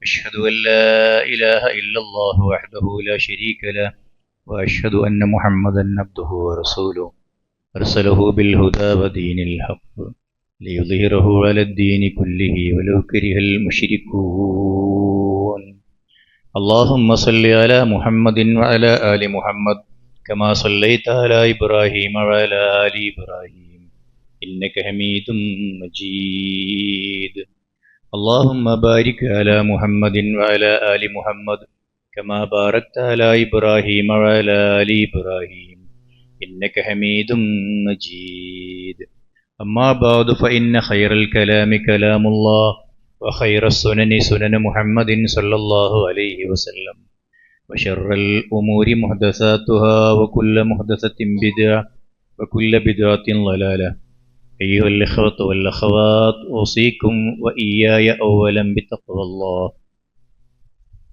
أشهد أن لا إله إلا الله وحده لا شريك له وأشهد أن محمدا عبده ورسوله أرسله بالهدى ودين الحق ليظهره على الدين كله ولو كره المشركون اللهم صل على محمد وعلى آل محمد كما صليت على إبراهيم وعلى آل إبراهيم إنك حميد مجيد اللهم بارك على محمد وعلى آل محمد كما باركت على إبراهيم وعلى آل إبراهيم إنك حميد مجيد أما بعد فإن خير الكلام كلام الله وخير السنن سنن محمد صلى الله عليه وسلم وشر الأمور محدثاتها وكل محدثة بدعة وكل بدعة ضلالة أيها الإخوة والأخوات أوصيكم وإياي أولا بتقوى الله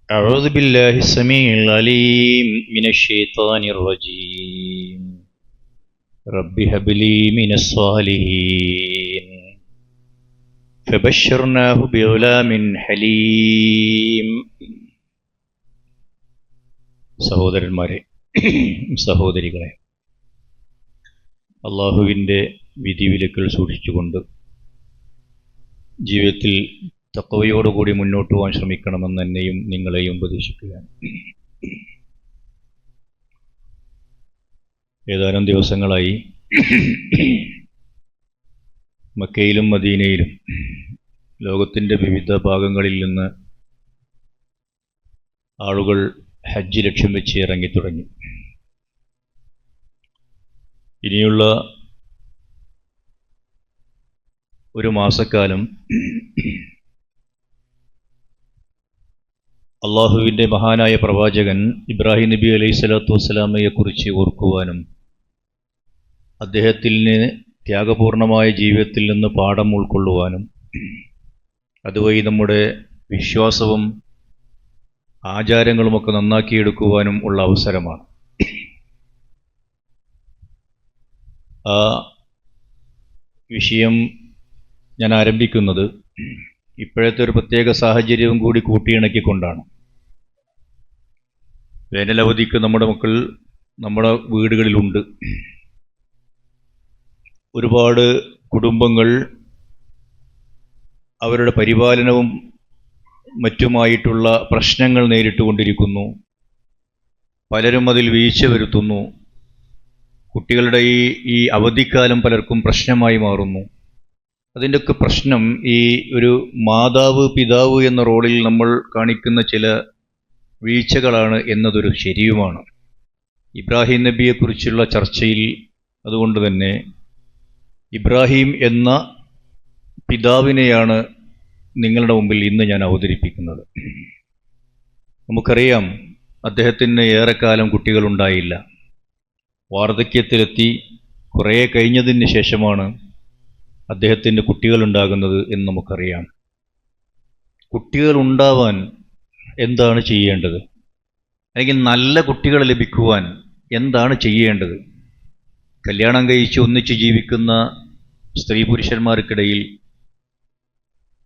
أعوذ بالله السميع العليم من الشيطان الرجيم رب هب لي من الصالحين فبشرناه بغلام حليم സഹോദരന്മാരെ, സഹോദരികളെ, അള്ളാഹുവിൻ്റെ വിധിവിലക്കുകൾ സൂക്ഷിച്ചുകൊണ്ട് ജീവിതത്തിൽ തഖ്വയോടുകൂടി മുന്നോട്ട് പോകാൻ ശ്രമിക്കണമെന്ന് എന്നെയും നിങ്ങളെയും ഉപദേശിക്കുകയാണ്. ഏതാനും ദിവസങ്ങളായി മക്കയിലും മദീനയിലും ലോകത്തിൻ്റെ വിവിധ ഭാഗങ്ങളിൽ നിന്ന് ആളുകൾ ഹജ്ജ് ലക്ഷ്യം വെച്ച് ഇറങ്ങിത്തുടങ്ങി. ഇനിയുള്ള ഒരു മാസക്കാലം അള്ളാഹുവിൻ്റെ മഹാനായ പ്രവാചകൻ ഇബ്രാഹിം നബി അലൈഹി സ്വലാത്തു വസ്സലാമയെക്കുറിച്ച് ഓർക്കുവാനും അദ്ദേഹത്തിന് ത്യാഗപൂർണമായ ജീവിതത്തിൽ നിന്ന് പാഠം ഉൾക്കൊള്ളുവാനും അതുവഴി നമ്മുടെ വിശ്വാസവും ആചാരങ്ങളുമൊക്കെ നന്നാക്കിയെടുക്കുവാനും ഉള്ള അവസരമാണ്. ആ വിഷയം ഞാൻ ആരംഭിക്കുന്നത് ഇപ്പോഴത്തെ ഒരു പ്രത്യേക സാഹചര്യവും കൂടി കൂട്ടിയിണക്കിക്കൊണ്ടാണ്. വേനലവധിക്ക് നമ്മുടെ മക്കൾ നമ്മുടെ വീടുകളിലുണ്ട്. ഒരുപാട് കുടുംബങ്ങൾ അവരുടെ പരിപാലനവും മറ്റുമായിട്ടുള്ള പ്രശ്നങ്ങൾ നേരിട്ടുകൊണ്ടിരിക്കുന്നു. പലരും അതിൽ വീഴ്ച വരുത്തുന്നു. കുട്ടികളുടെ ഈ അവധിക്കാലം പലർക്കും പ്രശ്നമായി മാറുന്നു. അതിൻ്റെയൊക്കെ പ്രശ്നം ഈ ഒരു മാതാവ് പിതാവ് എന്ന റോളിൽ നമ്മൾ കാണിക്കുന്ന ചില വീഴ്ചകളാണ് എന്നതൊരു ശരിയുമാണ്. ഇബ്രാഹിം നബിയെക്കുറിച്ചുള്ള ചർച്ചയിൽ അതുകൊണ്ട് തന്നെ ഇബ്രാഹിം എന്ന പിതാവിനെയാണ് നിങ്ങളുടെ മുമ്പിൽ ഇന്ന് ഞാൻ അവതരിപ്പിക്കുന്നത്. നമുക്കറിയാം, അദ്ദേഹത്തിന് ഏറെക്കാലം കുട്ടികളുണ്ടായില്ല. വാർദ്ധക്യത്തിലെത്തി കുറേ കഴിഞ്ഞതിന് ശേഷമാണ് അദ്ദേഹത്തിന് കുട്ടികളുണ്ടാകുന്നത് എന്ന് നമുക്കറിയാം. കുട്ടികളുണ്ടാവാൻ എന്താണ് ചെയ്യേണ്ടത്? അല്ലെങ്കിൽ നല്ല കുട്ടികൾ ലഭിക്കുവാൻ എന്താണ് ചെയ്യേണ്ടത്? കല്യാണം കഴിച്ച് ഒന്നിച്ച് ജീവിക്കുന്ന സ്ത്രീ പുരുഷന്മാർക്കിടയിൽ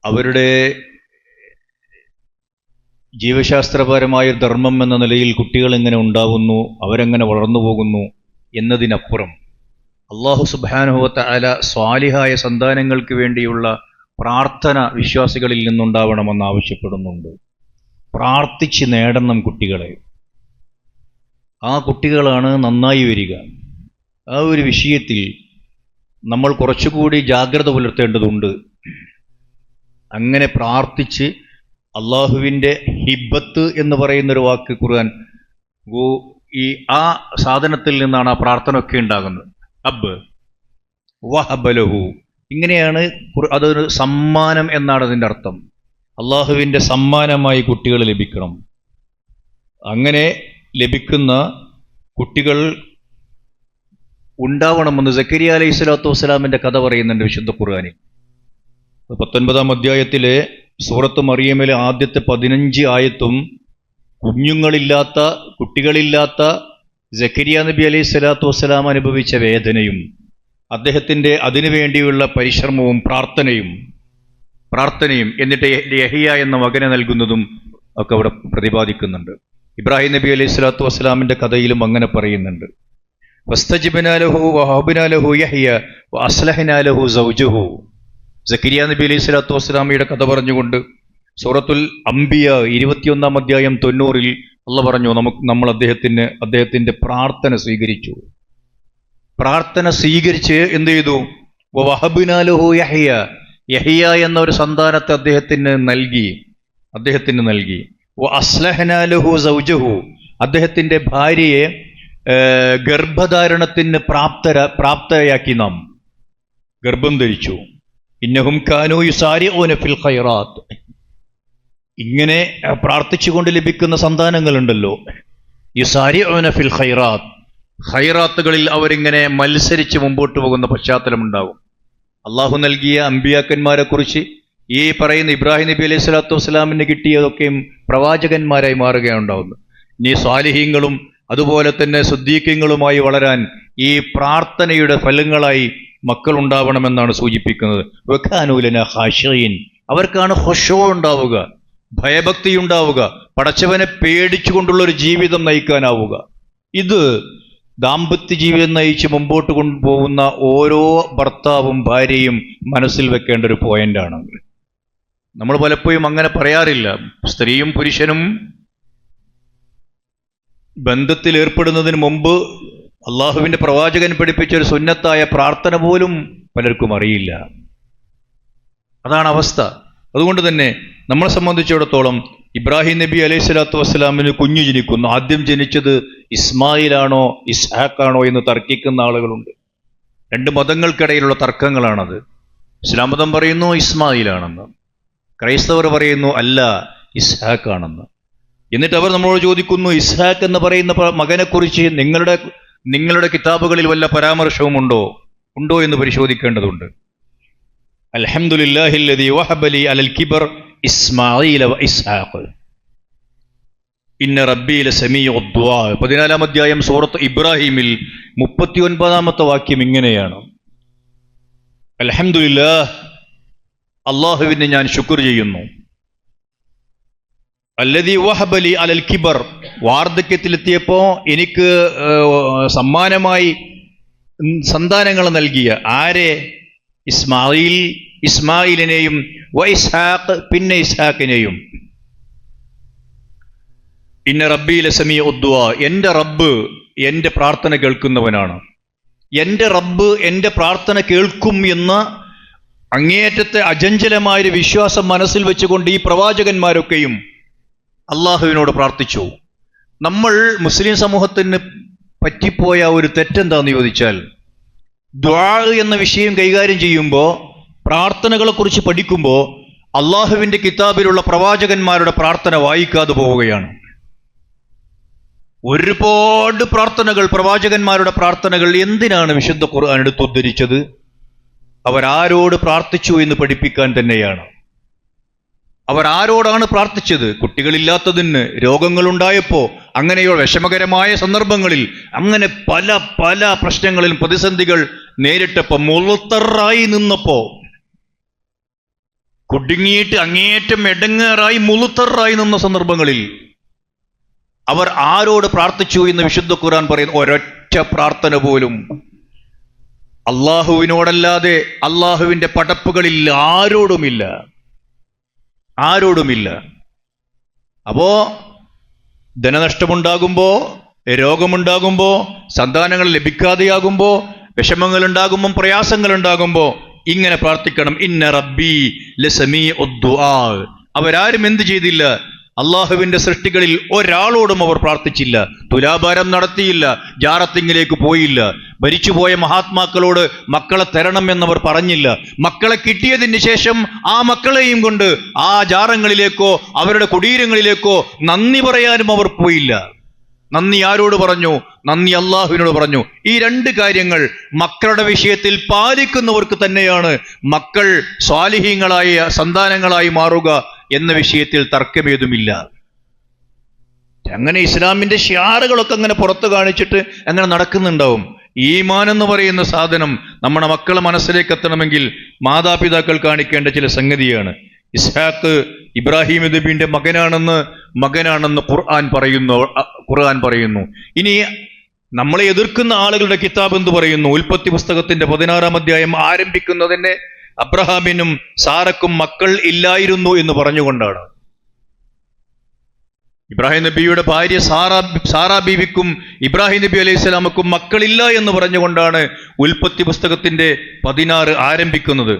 അവരുടെ ജീവശാസ്ത്രപരമായ ധർമ്മം എന്ന നിലയിൽ കുട്ടികൾ എങ്ങനെ ഉണ്ടാവുന്നു, അവരെങ്ങനെ വളർന്നു പോകുന്നു എന്നതിനപ്പുറം അല്ലാഹു സുബ്ഹാനഹു വ തആല സ്വാലിഹായ സന്താനങ്ങൾക്ക് വേണ്ടിയുള്ള പ്രാർത്ഥന വിശ്വാസികളിൽ നിന്നുണ്ടാവണമെന്ന് ആവശ്യപ്പെടുന്നുണ്ട്. പ്രാർത്ഥിച്ച് നേടണം കുട്ടികളെ. ആ കുട്ടികളാണ് നന്നായി വരിക. ആ ഒരു വിഷയത്തിൽ നമ്മൾ കുറച്ചുകൂടി ജാഗ്രത പുലർത്തേണ്ടതുണ്ട്. അങ്ങനെ പ്രാർത്ഥിച്ച് അള്ളാഹുവിൻ്റെ ഹിബ്ബത്ത് എന്ന് പറയുന്നൊരു വാക്ക് ഖുർആൻ ആ സാധനത്തിൽ നിന്നാണ് ആ പ്രാർത്ഥന ഒക്കെ ഉണ്ടാകുന്നത്. അബ് വഹബലഹു, ഇങ്ങനെയാണ്. അതൊരു സമ്മാനം എന്നാണ് അതിൻ്റെ അർത്ഥം. അള്ളാഹുവിൻ്റെ സമ്മാനമായി കുട്ടികൾ ലഭിക്കണം. അങ്ങനെ ലഭിക്കുന്ന കുട്ടികൾ ഉണ്ടാവണമെന്ന് സക്കരിയ അലൈഹി സ്വലാത്തു വസ്സലാമിൻ്റെ കഥ പറയുന്നുണ്ട് വിശുദ്ധ ഖുർആനിൽ. 19-ാം അധ്യായത്തിലെ സൂറത്ത് മറിയമിലെ ആദ്യത്തെ 15 ആയത്തും കുഞ്ഞുങ്ങളില്ലാത്ത കുട്ടികളില്ലാത്ത സക്കരിയ നബി അലൈഹി സ്വലാത്തു വസ്സലാം അനുഭവിച്ച വേദനയും അദ്ദേഹത്തിൻ്റെ അതിനുവേണ്ടിയുള്ള പരിശ്രമവും പ്രാർത്ഥനയും പ്രാർത്ഥനയും എന്നിട്ട് യഹിയ എന്ന മകനെ നൽകുന്നതും ഒക്കെ അവിടെ പ്രതിപാദിക്കുന്നുണ്ട്. ഇബ്രാഹിം നബി അലൈഹി സ്വലാത്തു വസ്സലാമിന്റെ കഥയിലും അങ്ങനെ പറയുന്നുണ്ട്. വസ്തജിബ്നാ ലഹു വഹബ്നാ ലഹു യഹ്യ വഅസ്ലഹ്നാ ലഹു സൗജഹു. സക്കരിയ നബി അലൈഹി സ്വലാത്തു വസ്സലാമിയുടെ കഥ പറഞ്ഞുകൊണ്ട് സൂറത്തുൽ അംബിയ 21-ാം അധ്യായം 90-ൽ അള്ളാഹ് പറഞ്ഞു, നമ്മൾ അദ്ദേഹത്തിന്റെ പ്രാർത്ഥന സ്വീകരിച്ചു. പ്രാർത്ഥന സ്വീകരിച്ച് എന്ത് ചെയ്തു? വഹബ്നാ ലഹു യഹ്യ, യഹ്യ എന്ന ഒരു സന്താനത്തെ അദ്ദേഹത്തിന് നൽകി. വഅസ്ലഹ്നാ ലഹു സൗജഹു, അദ്ദേഹത്തിന്റെ ഭാര്യയെ ഗർഭധാരണത്തിന് പ്രാപ്തയാക്കി നാം ഗർഭം ധരിച്ചു. ഇന്നഹും കാനൂ യുസാരിഊന ഫിൽ ഖൈറാത്ത്. ഇങ്ങനെ പ്രാർത്ഥിച്ചുകൊണ്ട് ലഭിക്കുന്ന സന്താനങ്ങളുണ്ടല്ലോ, യുസാരിഊന ഫിൽ ഖൈറാത്ത്, ഖൈറാത്തുകളിൽ അവരിങ്ങനെ മത്സരിച്ച് മുമ്പോട്ട് പോകുന്ന പശ്ചാത്തലമുണ്ടാകും. അള്ളാഹു നൽകിയ അമ്പിയാക്കന്മാരെ കുറിച്ച് ഈ പറയുന്ന ഇബ്രാഹിം നബി അലൈഹി സ്വലാത്തു വസ്സലാമിന് കിട്ടിയതൊക്കെയും പ്രവാചകന്മാരായി മാറുകയാണ് ഉണ്ടാവുന്നത്. ഇനി സ്വാലിഹീങ്ങളും അതുപോലെ തന്നെ സുദ്ദീഖീങ്ങളുമായി വളരാൻ ഈ പ്രാർത്ഥനയുടെ ഫലങ്ങളായി മക്കൾ ഉണ്ടാവണമെന്നാണ് സൂചിപ്പിക്കുന്നത്. വകാനൂലന ഖാശിഈൻ, അവർക്കാണ് ഖുശൂ ഉണ്ടാവുക, ഭയഭക്തി ഉണ്ടാവുക, പടച്ചവനെ പേടിച്ചുകൊണ്ടുള്ള ഒരു ജീവിതം നയിക്കാനാവുക. ഇത് ദാമ്പത്യ ജീവിതം നയിച്ച് മുമ്പോട്ട് കൊണ്ടുപോകുന്ന ഓരോ ഭർത്താവും ഭാര്യയും മനസ്സിൽ വെക്കേണ്ട ഒരു പോയിന്റാണ്. നമ്മൾ പലപ്പോഴും അങ്ങനെ പറയാറില്ല. സ്ത്രീയും പുരുഷനും ബന്ധത്തിൽ ഏർപ്പെടുന്നതിന് മുമ്പ് അള്ളാഹുവിന്റെ പ്രവാചകൻ പഠിപ്പിച്ച ഒരു സുന്നത്തായ പ്രാർത്ഥന പോലും പലർക്കും അറിയില്ല. അതാണ് അവസ്ഥ. അതുകൊണ്ട് തന്നെ നമ്മളെ സംബന്ധിച്ചിടത്തോളം ഇബ്രാഹിം നബി അലൈഹി സ്വലാത്തു വസ്സലാമിന് കുഞ്ഞു ജനിക്കുന്നു. ആദ്യം ജനിച്ചത് ഇസ്മായിലാണോ ഇസ്ഹാഖാണോ എന്ന് തർക്കിക്കുന്ന ആളുകളുണ്ട്. രണ്ട് മതങ്ങൾക്കിടയിലുള്ള തർക്കങ്ങളാണത്. ഇസ്ലാം മതം പറയുന്നു ഇസ്മായിലാണെന്ന്, ക്രൈസ്തവർ പറയുന്നു അല്ല ഇസ്ഹാഖാണെന്ന്. എന്നിട്ട് അവർ നമ്മളോട് ചോദിക്കുന്നു, ഇസ്ഹാഖ് എന്ന് പറയുന്ന മകനെക്കുറിച്ച് നിങ്ങളുടെ കിതാബുകളിൽ വല്ല പരാമർശവും ഉണ്ടോ എന്ന് പരിശോധിക്കേണ്ടതുണ്ട്. അൽഹംദുലില്ലാഹില്ലദീ വഹബലി അലൽ കിബർ ഇസ്മാഈല വ ഇസ്ഹാഖ് ഇന്ന റബ്ബീ ലസമീഉ ദുആ. 14-ാം അധ്യായം സൂറത്ത് ഇബ്രാഹിമിൽ 39-ാമത്തെ വാക്യം ഇങ്ങനെയാണ്: അൽഹംദുലില്ലാഹ്, അല്ലാഹുവിനെ ഞാൻ ശുക്ർ ചെയ്യുന്നു. അല്ലദീ വഹബലി അലൽ കിബർ, വാർദ്ധക്യത്തിലെത്തിയപ്പോ എനിക്ക് സമ്മാനമായി സന്താനങ്ങൾ നൽകിയ ആരെ? ഇസ്മായിലിനെയും വ ഇസ്ഹാഖ്, പിന്നെ ഇസ്ഹാഖിനെയും. ഇന്ന റബ്ബീ ലസമീഉ ദുആ, എന്റെ റബ്ബ് എന്റെ പ്രാർത്ഥന കേൾക്കുന്നവനാണ്. എന്റെ റബ്ബ് എന്റെ പ്രാർത്ഥന കേൾക്കും എന്ന അങ്ങേയറ്റത്തെ അചഞ്ചലമായൊരു വിശ്വാസം മനസ്സിൽ വെച്ചുകൊണ്ട് ഈ പ്രവാചകന്മാരൊക്കെയും അള്ളാഹുവിനോട് പ്രാർത്ഥിച്ചു. നമ്മൾ മുസ്ലിം സമൂഹത്തിന് പറ്റിപ്പോയ ഒരു തെറ്റെന്താന്ന് ചോദിച്ചാൽ, ദുആ എന്ന വിഷയം കൈകാര്യം ചെയ്യുമ്പോൾ, പ്രാർത്ഥനകളെക്കുറിച്ച് പഠിക്കുമ്പോൾ അള്ളാഹുവിന്റെ കിതാബിലുള്ള പ്രവാചകന്മാരുടെ പ്രാർത്ഥന വായിക്കാതെ പോവുകയാണ്. ഒരുപാട് പ്രാർത്ഥനകൾ, പ്രവാചകന്മാരുടെ പ്രാർത്ഥനകൾ എന്തിനാണ് വിശുദ്ധ ഖുർആൻ എടുത്തുദ്ധരിച്ചത്? അവരാരോട് പ്രാർത്ഥിച്ചു എന്ന് പഠിപ്പിക്കാൻ തന്നെയാണ്. അവരാരോടാണ് പ്രാർത്ഥിച്ചത്? കുട്ടികളില്ലാത്തതിന്, രോഗങ്ങളുണ്ടായപ്പോ, അങ്ങനെയോ വിഷമകരമായ സന്ദർഭങ്ങളിൽ, അങ്ങനെ പല പല പ്രശ്നങ്ങളിലും പ്രതിസന്ധികൾ നേരിട്ടപ്പോ, മുളുത്തറായി നിന്നപ്പോ, കുടുങ്ങിയിട്ട് അങ്ങേയറ്റം എടങ്ങേറായി മുളുത്തറായി നിന്ന സന്ദർഭങ്ങളിൽ അവർ ആരോട് പ്രാർത്ഥിച്ചു എന്ന് വിശുദ്ധ ഖുർആൻ പറയുന്നു? ഒരൊറ്റ പ്രാർത്ഥന പോലും അള്ളാഹുവിനോടല്ലാതെ അള്ളാഹുവിന്റെ പടപ്പുകളിൽ ആരോടുമില്ല. അപ്പോ ധനനഷ്ടമുണ്ടാകുമ്പോ, രോഗമുണ്ടാകുമ്പോ, സന്താനങ്ങൾ ലഭിക്കാതെയാകുമ്പോ, വിഷമങ്ങൾ ഉണ്ടാകുമ്പോൾ, പ്രയാസങ്ങൾ ഉണ്ടാകുമ്പോ ഇങ്ങനെ പ്രാർത്ഥിക്കണം. ഇന്ന റബ്ബി ലസമീഉ ദുആ. അവരാരും എന്ത് ചെയ്തില്ല? അള്ളാഹുവിന്റെ സൃഷ്ടികളിൽ ഒരാളോടും അവർ പ്രാർത്ഥിച്ചില്ല, തുലാഭാരം നടത്തിയില്ല, ജാറത്തിങ്ങിലേക്ക് പോയില്ല, ഭരിച്ചുപോയ മഹാത്മാക്കളോട് മക്കളെ തരണം എന്നവർ പറഞ്ഞില്ല. മക്കളെ കിട്ടിയതിന് ശേഷം ആ മക്കളെയും കൊണ്ട് ആ ജാറങ്ങളിലേക്കോ അവരുടെ കുടീരങ്ങളിലേക്കോ നന്ദി പറയാനും അവർ പോയില്ല. നന്ദി ആരോട് പറഞ്ഞു? നന്ദി അള്ളാഹുവിനോട് പറഞ്ഞു. ഈ രണ്ട് കാര്യങ്ങൾ മക്കളുടെ വിഷയത്തിൽ പാലിക്കുന്നവർക്ക് തന്നെയാണ് മക്കൾ സ്വാലിഹീങ്ങളായ സന്താനങ്ങളായി മാറുക എന്ന വിഷയത്തിൽ തർക്കമേതുമില്ല. അങ്ങനെ ഇസ്ലാമിന്റെ ഷിയാറുകളൊക്കെ അങ്ങനെ പുറത്തു കാണിച്ചിട്ട് അങ്ങനെ നടക്കുന്നുണ്ടാവും. ഈമാൻ എന്ന് പറയുന്ന സാധനം നമ്മുടെ മക്കളെ മനസ്സിലേക്ക് എത്തണമെങ്കിൽ മാതാപിതാക്കൾ കാണിക്കേണ്ട ചില സംഗതിയാണ്. ഇസ്ഹാഖ് ഇബ്രാഹിം നബിയുടെ മകനാണെന്ന് ഖുർആൻ പറയുന്നു. ഇനി നമ്മളെ എതിർക്കുന്ന ആളുകളുടെ കിതാബ് എന്ത് പറയുന്നു? ഉൽപ്പത്തി പുസ്തകത്തിന്റെ 16-ാം അധ്യായം ആരംഭിക്കുന്നതിന് അബ്രഹാമിനും സാറക്കും മക്കൾ ഇല്ലായിരുന്നു എന്ന് പറഞ്ഞുകൊണ്ടാണ്. ഇബ്രാഹിം നബിയുടെ ഭാര്യ സാറാ ബീവിക്കും ഇബ്രാഹിം നബി അലൈഹി സ്വലാമക്കും മക്കളില്ല എന്ന് പറഞ്ഞുകൊണ്ടാണ് ഉൽപ്പത്തി പുസ്തകത്തിന്റെ 16 ആരംഭിക്കുന്നത്.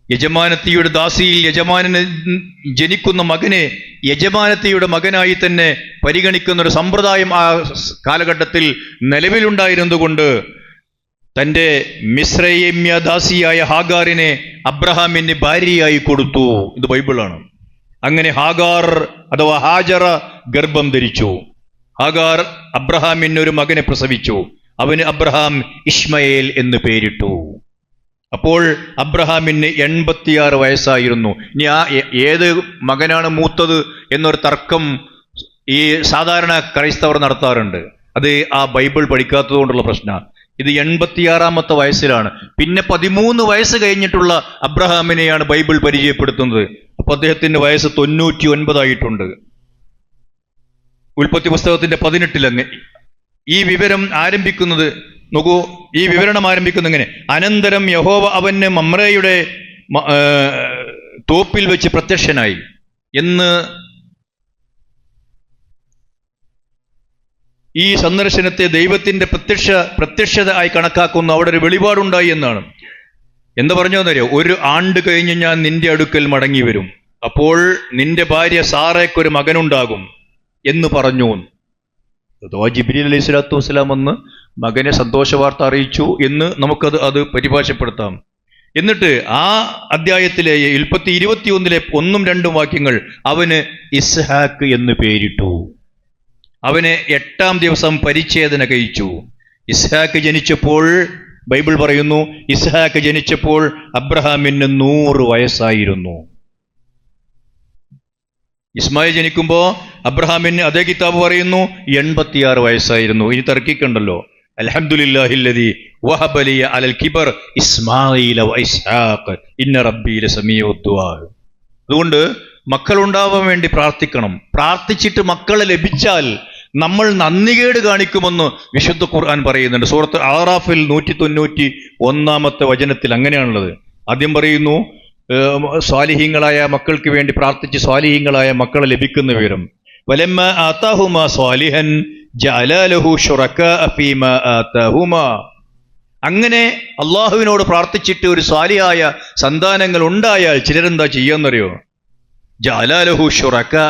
യജമാനത്തിയുടെ ദാസിയിൽ യജമാനന് ജനിക്കുന്ന മകനെ യജമാനത്തിയുടെ മകനായി തന്നെ പരിഗണിക്കുന്ന ഒരു സമ്പ്രദായം ആ കാലഘട്ടത്തിൽ നിലവിലുണ്ടായിരുന്നതുകൊണ്ട് തൻ്റെ മിസ്രൈമ്യ ദാസിയായ ഹാഗാറിനെ അബ്രഹാമിന് ഭാര്യയായി കൊടുത്തു. ഇത് ബൈബിളാണ്. അങ്ങനെ ഹാഗാർ അഥവാ ഹാജറ ഗർഭം ധരിച്ചു. ഹാഗാർ അബ്രഹാമിന് ഒരു മകനെ പ്രസവിച്ചു. അവന് അബ്രഹാം ഇസ്മയേൽ എന്ന് പേരിട്ടു. അപ്പോൾ അബ്രഹാമിന് 86 വയസ്സായിരുന്നു. ഇനി ആ ഏത് മകനാണ് മൂത്തത് എന്നൊരു തർക്കം ഈ സാധാരണ ക്രൈസ്തവർ നടത്താറുണ്ട്. അത് ആ ബൈബിൾ പഠിക്കാത്തത് കൊണ്ടുള്ള പ്രശ്നമാണ്. ഇത് 86-ാമത്തെ വയസ്സിലാണ്. പിന്നെ 13 വയസ്സ് കഴിഞ്ഞിട്ടുള്ള അബ്രഹാമിനെയാണ് ബൈബിൾ പരിചയപ്പെടുത്തുന്നത്. അപ്പൊ അദ്ദേഹത്തിന്റെ വയസ്സ് 99 ആയിട്ടുണ്ട്. ഉൽപ്പത്തി പുസ്തകത്തിന്റെ 18 ഈ വിവരം ആരംഭിക്കുന്നത് നോക്കൂ. ഈ വിവരണം ആരംഭിക്കുന്ന എങ്ങനെ? അനന്തരം യഹോവ അവന് മമ്രയുടെ തോപ്പിൽ വെച്ച് പ്രത്യക്ഷനായി എന്ന് ഈ സന്ദർശനത്തെ ദൈവത്തിന്റെ പ്രത്യക്ഷത ആയി കണക്കാക്കുന്നു. അവിടെ ഒരു വെളിപാടുണ്ടായി എന്നാണ്. എന്താ പറഞ്ഞതെന്നറിയോ? ഒരു ആണ്ട് കഴിഞ്ഞ് ഞാൻ നിന്റെ അടുക്കൽ മടങ്ങി വരും, അപ്പോൾ നിന്റെ ഭാര്യ സാറയ്ക്കൊരു മകനുണ്ടാകും എന്ന് പറഞ്ഞു. അഥവാ ജിബ്രീൽ അലൈഹി സ്വലാത്തു വസ്സലാം വന്ന് മകനെ സന്തോഷ വാർത്ത അറിയിച്ചു എന്ന് നമുക്കത് പരിഭാഷപ്പെടുത്താം. എന്നിട്ട് ആ അധ്യായത്തിലെ ഉൽപ്പത്തി 21 1-2 വാക്യങ്ങൾ അവന് ഇസ്ഹാക്ക് എന്ന് പേരിട്ടു. അവനെ 8-ാം ദിവസം പരിച്ഛേദന കഴിച്ചു. ഇസ്ഹാക്ക് ജനിച്ചപ്പോൾ ബൈബിൾ പറയുന്നു, ഇസ്ഹാക്ക് ജനിച്ചപ്പോൾ അബ്രഹാമിന് 100 വയസ്സായിരുന്നു. ഇസ്മായിൽ ജനിക്കുമ്പോ അബ്രഹാമിന് അതേ കിതാബ് പറയുന്നു 86 വയസ്സായിരുന്നു. ഇനി തർക്കിക്കണ്ടല്ലോ. അൽഹംദുലില്ലാഹില്ലദീ വഹബ ലി അലൽ കിബർ ഇസ്മാഈല വ ഇസ്ഹാഖ് ഇന്ന റബ്ബീ ലസമീഉദ് ദുആ. അതുകൊണ്ട് മക്കളുണ്ടാവാൻ വേണ്ടി പ്രാർത്ഥിക്കണം. പ്രാർത്ഥിച്ചിട്ട് മക്കളെ ലഭിച്ചാൽ നമ്മൾ നന്ദികേട് കാണിക്കുമെന്ന് വിശുദ്ധ ഖുർആൻ പറയുന്നുണ്ട്. സൂറത്ത് ആറാഫിൽ 191-ാമത്തെ വചനത്തിൽ അങ്ങനെയാണുള്ളത്. ആദ്യം പറയുന്നു സ്വാലിഹീങ്ങളായ മക്കൾക്ക് വേണ്ടി പ്രാർത്ഥിച്ച് സ്വാലിഹീങ്ങളായ മക്കളെ ലഭിക്കുന്ന വിവരം. വലമ്മ ആതാഹുമാ സ്വാലിഹൻ ജഅല ലഹു ശുറകാ ഫീമാ ആതാഹുമാ. അങ്ങനെ അള്ളാഹുവിനോട് പ്രാർത്ഥിച്ചിട്ട് ഒരു സ്വാലിഹായ സന്താനങ്ങൾ ഉണ്ടായാൽ ചിലരെന്താ ചെയ്യാന്നറിയോ? ജഅല ലഹു ശുറകാ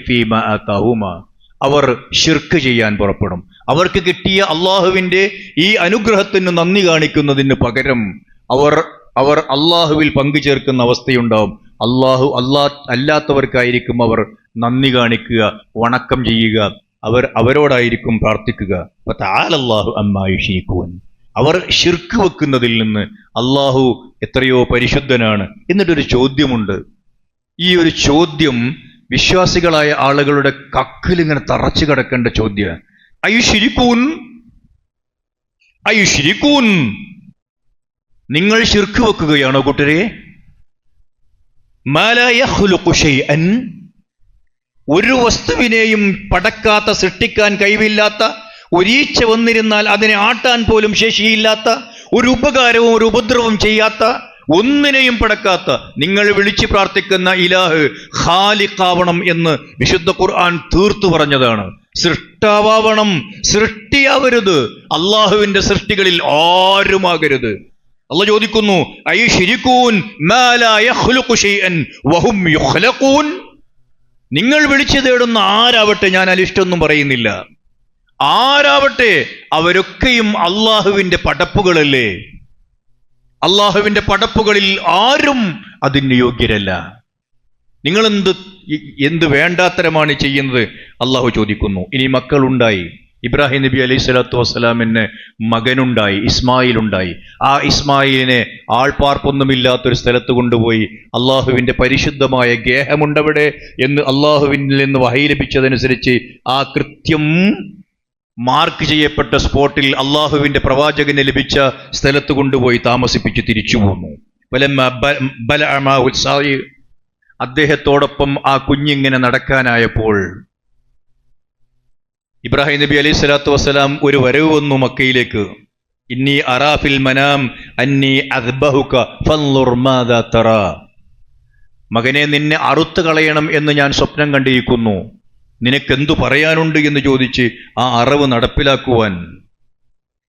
ഫീമാ ആതാഹുമാ. അവർ ശിർക്ക് ചെയ്യാൻ പുറപ്പെടും. അവർക്ക് കിട്ടിയ അള്ളാഹുവിന്റെ ഈ അനുഗ്രഹത്തിന് നന്ദി കാണിക്കുന്നതിന് പകരം അവർ അള്ളാഹുവിൽ പങ്കുചേർക്കുന്ന അവസ്ഥയുണ്ടാവും. അല്ലാത്തവർക്കായിരിക്കും അവർ നന്ദി കാണിക്കുക, വണക്കം ചെയ്യുക, അവരോടായിരിക്കും പ്രാർത്ഥിക്കുക. തആലല്ലാഹു അമ്മാ യുശ്രികൂൻ. അവർ ശിർക്ക് വെക്കുന്നതിൽ നിന്ന് അള്ളാഹു എത്രയോ പരിശുദ്ധനാണ്. എന്നിട്ടൊരു ചോദ്യമുണ്ട്. ഈ ഒരു ചോദ്യം വിശ്വാസികളായ ആളുകളുടെ കക്കിൽ ഇങ്ങനെ തറച്ചു കിടക്കേണ്ട ചോദ്യമാണ്. അയുശ്രികൂൻ, നിങ്ങൾ ശിർക്ക് വെക്കുകയാണോ കൂട്ടരെ? മാ ലാ യഖ്ലുഖു ശൈഅൻ, ഒരു വസ്തുവിനെയും പടക്കാത്ത, സൃഷ്ടിക്കാൻ കഴിവില്ലാത്ത, ഒരീച്ച വന്നിരുന്നാൽ അതിനെ ആട്ടാൻ പോലും ശേഷിയില്ലാത്ത, ഒരു ഉപകാരവും ഒരു ഉപദ്രവവും ചെയ്യാത്ത, ഒന്നിനെയും പടക്കാത്ത നിങ്ങൾ വിളിച്ചു പ്രാർത്ഥിക്കുന്ന ഇലാഹ് ഖാലിഖാവണം എന്ന് വിശുദ്ധ ഖുർആൻ തീർത്തു പറഞ്ഞതാണ്. സൃഷ്ടാവണം, സൃഷ്ടിയാവരുത്. അള്ളാഹുവിന്റെ സൃഷ്ടികളിൽ ആരുമാകരുത്. അള്ളാഹ് ചോദിക്കുന്നു, അയുശ്രികൂൻ മാ ലാ യഖ്ലുഖു ശൈഅൻ വഹും യുഖ്ലഖൂൻ. നിങ്ങൾ വിളിച്ചു തേടുന്ന ആരാവട്ടെ, ഞാൻ അലിഷ്ടൊന്നും പറയുന്നില്ല, ആരാവട്ടെ അവരൊക്കെയും അള്ളാഹുവിന്റെ പടപ്പുകളല്ലേ. അള്ളാഹുവിന്റെ പടപ്പുകളിൽ ആരും അതിന് യോഗ്യരല്ല. നിങ്ങൾ എന്ത് വേണ്ടാത്തരമാണ് ചെയ്യുന്നത്? അള്ളാഹു ചോദിക്കുന്നു. ഇനി മക്കളുണ്ടായി. ഇബ്രാഹിം നബി അലൈഹി സ്വലാത്തു വസ്സലാമിന് മകനുണ്ടായി, ഇസ്മായിൽ ഉണ്ടായി. ആ ഇസ്മായിലിനെ ആൾപ്പാർപ്പൊന്നുമില്ലാത്തൊരു സ്ഥലത്ത് കൊണ്ടുപോയി അള്ളാഹുവിന്റെ പരിശുദ്ധമായ ഗേഹമുണ്ടവിടെ എന്ന് അള്ളാഹുവിൽ നിന്ന് വഹി ലഭിച്ചതനുസരിച്ച് ആ കൃത്യം മാർക്ക് ചെയ്യപ്പെട്ട സ്പോട്ടിൽ അള്ളാഹുവിന്റെ പ്രവാചകന് ലഭിച്ച സ്ഥലത്ത് കൊണ്ടുപോയി താമസിപ്പിച്ച് തിരിച്ചു പോന്നു. അദ്ദേഹത്തോടൊപ്പം ആ കുഞ്ഞിങ്ങനെ നടക്കാനായപ്പോൾ ഇബ്രാഹിം നബി അലൈഹി സ്വലാത്തു വസ്സലാം ഒരു വരവ് വന്നു മക്കയിലേക്ക്. ഇന്നി അറാഫിൽ മനാം അന്നി അദ്ബഹുക ഫൻളുർ മാദാ തറാ. മകനെ, നിന്നെ അറുത്തു കളയണം എന്ന് ഞാൻ സ്വപ്നം കണ്ടിരിക്കുന്നു, നിനക്കെന്തു പറയാനുണ്ട് എന്ന് ചോദിച്ച് ആ അറിവ് നടപ്പിലാക്കുവാൻ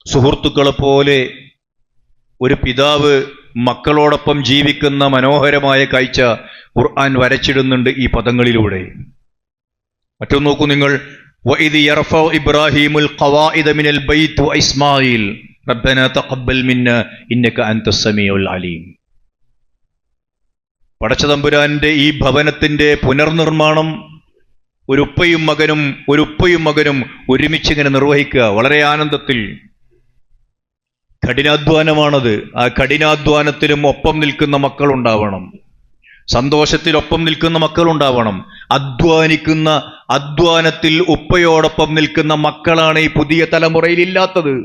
സുഹൃത്തുക്കളെ പോലെ ഒരു പിതാവ് മക്കളോടൊപ്പം ജീവിക്കുന്ന മനോഹരമായ കാഴ്ച ഖുർആൻ വരച്ചിടുന്നുണ്ട് ഈ പദങ്ങളിലൂടെ. മറ്റൊന്ന് നോക്കൂ നിങ്ങൾ, വഇദ് യർഫഉ ഇബ്രാഹീമുൽ ഖവാഇദ മിനൽ ബൈത്ത് വഇസ്മാഈൽ റബ്ബനാ തഖബ്ബൽ മിന്നാ ഇന്നക അൻതസ് സമീഉൽ അലീം. പടച്ചതമ്പുരാന്റെ ഈ ഭവനത്തിന്റെ പുനർനിർമ്മാണം ഒരു ഉപ്പയും മകനും ഒരുമിച്ചിങ്ങനെ നിർവഹിക്കുക, വളരെ ആനന്ദത്തിൽ. കഠിനാധ്വാനമാണത്. ആ കഠിനാധ്വാനത്തിലും ഒപ്പം നിൽക്കുന്ന മക്കളുണ്ടാവണം, സന്തോഷത്തിലൊപ്പം നിൽക്കുന്ന മക്കളുണ്ടാവണം. അധ്വാനത്തിൽ ഉപ്പയോടൊപ്പം നിൽക്കുന്ന മക്കളാണ് ഈ പുതിയ തലമുറയിൽ ഇല്ലാത്തത്.